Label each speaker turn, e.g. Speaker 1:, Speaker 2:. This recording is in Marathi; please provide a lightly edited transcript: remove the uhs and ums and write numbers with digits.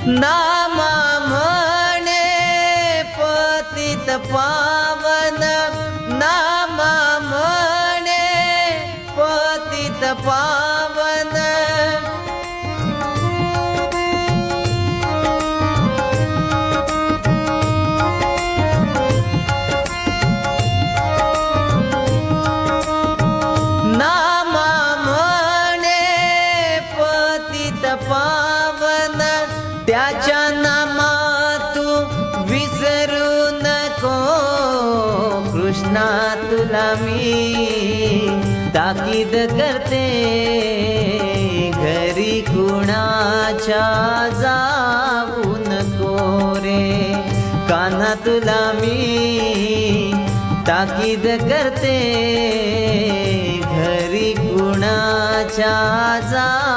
Speaker 1: नामा म्हणे पतित पावन, नामा म्हणे पतित पावन. नामा म्हणे पतित पावन, त्याच्या नामा तू विसरू नको. कृष्णा तुला मी ताकीद करते, घरी कुणाच्या जाऊ नको रे. कान्हा तुला मी ताकीद करते, घरी कुणाच्या जा